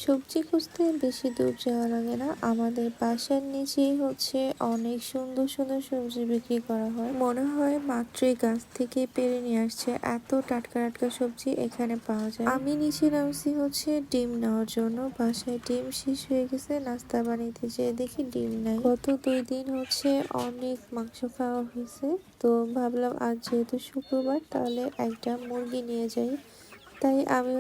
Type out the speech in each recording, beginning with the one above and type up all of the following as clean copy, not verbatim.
সবজি খুঁজতে বেশি দূর যাওয়া লাগে না। আমাদের বাসার নিচেই অনেক সুন্দর সুন্দর সবজি বিক্রি করা হয়। মনে হয় মাত্রই গাছ থেকে পেড়ে নিয়ে আসছে, এত টাটকা টাটকা সবজি এখানে পাওয়া যায়। আমি নিচে নামছি ডিম নেওয়ার জন্য। বাসায় ডিম শেষ হয়ে গেছে, নাস্তা বানাইতে যেয়ে দেখি ডিম নাই। গত 2 দিন অনেক মাংস খাওয়া হয়েছে, তো ভাবলাম আজ যেহেতু শুক্রবার তাহলে একটা মুরগি নিয়ে যাই। তাই আমি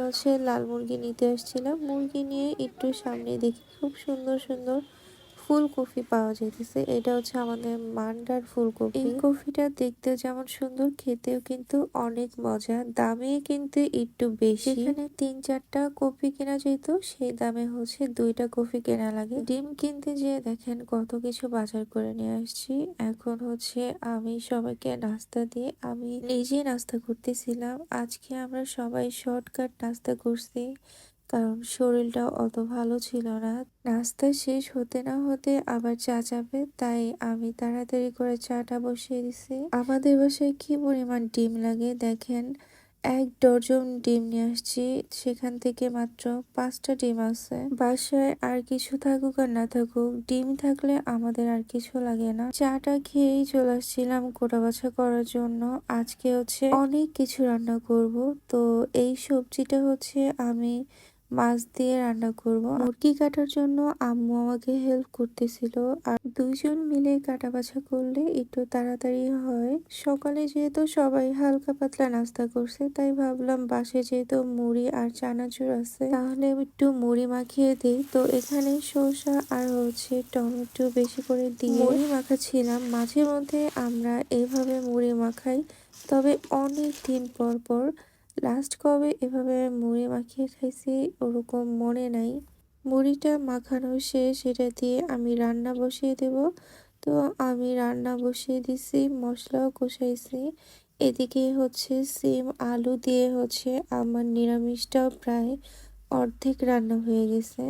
লাল মুরগি নিতে আসছিলাম। মুরগি নিয়ে একটু সামনে দেখি খুব সুন্দর সুন্দর ফুলকপি পাওয়া যাইতেছে। এটা আমাদের মান্ডার ফুলকপি। এই কফিটা দেখতে যেমন সুন্দর, খেতেও কিন্তু অনেক মজা। দামে কিন্তু একটু বেশি। এখানে 3-4টা কফি কেনা যেত, সেই দামে 2টা কফি কেনা লাগে। ডিম কিনতে যেয়ে দেখেন কত কিছু বাজার করে নিয়ে আসছি। এখন আমি সবাইকে নাস্তা দিয়ে আমি নিজে নাস্তা করতেছিলাম। আজকে আমরা সবাই শর্টকাট নাস্তা করছি, কারণ শরীরটা অত ভালো ছিল না। নাস্তা শেষ হতে না হতে আবার চা চাবে, তাই আমি তাড়াতাড়ি করে চাটা বসিয়ে দিছি। আমাদের বাসায় কি পরিমাণ ডিম লাগে দেখেন, 1 ডজন ডিম নিয়ে আসছি, সেখান থেকে মাত্র 5টা ডিম আছে। বাসায় আর কিছু থাকুক আর না থাকুক, ডিম থাকলে আমাদের আর কিছু লাগে না। চাটা খেয়েই চলে আসছিলাম কোটা বাছা করার জন্য। আজকে অনেক কিছু রান্না করব। তো এই সবজিটা আমি মাছ দিয়ে রান্না করব। মুরগি কাটার জন্য আম্মু আমাকে হেল্প করতেছিল, আর 2জন মিলে কাটা বাছা করলে একটু তাড়াতাড়ি হয়। সকালে যেহেতু সবাই হালকা পাতলা নাস্তা করছে, তাই ভাবলাম বাসে যেহেতু মুড়ি আর চানাচুর আছে, তাহলে একটু মুড়ি মাখিয়ে দিই। তো এখানে শসা আর টমেটো বেশি করে দিয়ে মুড়ি মাখাচ্ছিলাম। মাঝে মধ্যে আমরা এইভাবে মুড়ি মাখাই, তবে অনেক দিন পর পর। লাস্ট কবে এভাবে মুড়ি মাখিয়ে খাইছি ওরকম মনে নাই। মুড়িটা মাখানো শেষ, এটা দিয়ে আমি রান্না বসিয়ে দেব। তো আমি রান্না বসিয়ে দিছি, মশলাও কষাইছি। এদিকে সিম আলু দিয়ে আমার নিরামিষটাও প্রায় অর্ধেক রান্না হয়ে গেছে।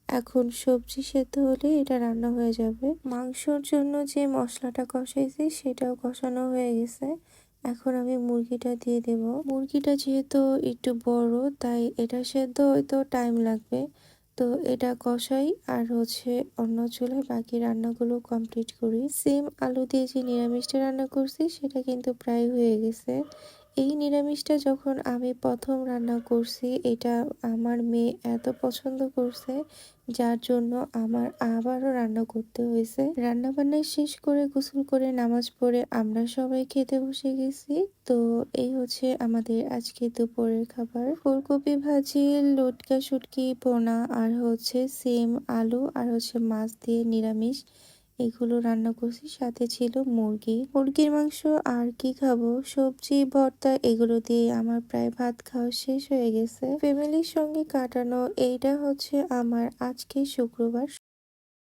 এখন সবজি সেদ্ধ হলে এটা রান্না হয়ে যাবে। মাংসর জন্য যে মশলাটা কষাইছি সেটাও কষানো হয়ে গেছে। এখন আমি মুরগিটা দিয়ে দেব। মুরগিটা যেহেতু একটু বড়, তাই এটা সেদ্ধ হয়তো টাইম লাগবে। তো এটা কষাই আর অন্য চুলায় বাকি রান্নাগুলো কমপ্লিট করি। সিম আলু দিয়ে যে নিরামিষটা রান্না করছি সেটা কিন্তু প্রায় হয়ে গেছে। এই নিরামিষটা যখন আমি প্রথম রান্না করছি, এটা আমার মেয়ে এত পছন্দ করছে, যার জন্য আমার আবারও রান্না করতে হয়েছে। রান্না বান্না শেষ করে গোসল করে নামাজ পড়ে আমরা সবাই খেতে বসে গেছি। তো এই আমাদের আজকে দুপুরের খাবার: ফুলকপি ভাজি, লটকা শুটকি পোনা, আর সিম আলু, আর মাছ দিয়ে নিরামিষ। এগুলো রান্না করছি, সাথে ছিল মুরগির মাংস। আর কি খাবো, সবজি ভর্তা এগুলো দিয়ে আমার প্রায় ভাত খাওয়া শেষ হয়ে গেছে। ফ্যামিলির সঙ্গে কাটানো এইটা আমার আজকে শুক্রবার।